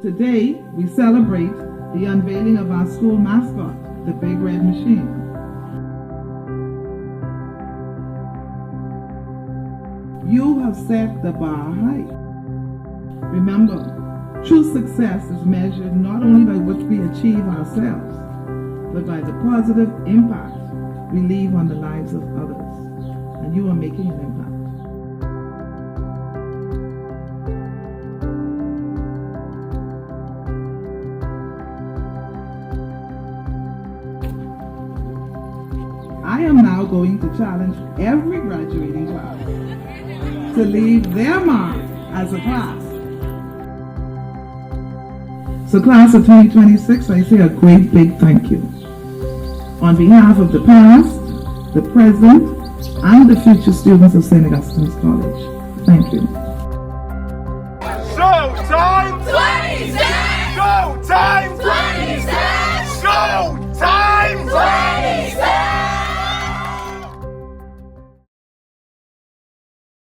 Today, we celebrate the unveiling of our school mascot, the Big Red Machine. You have set the bar high. Remember, true success is measured not only by what we achieve ourselves, but by the positive impact we leave on the lives of others. And you are making an impact. I am now going to challenge every graduating class to leave their mark as a class. So class of 2026, I say a great big thank you. On behalf of the past, the present, and the future students of St. Augustine's College. Thank you.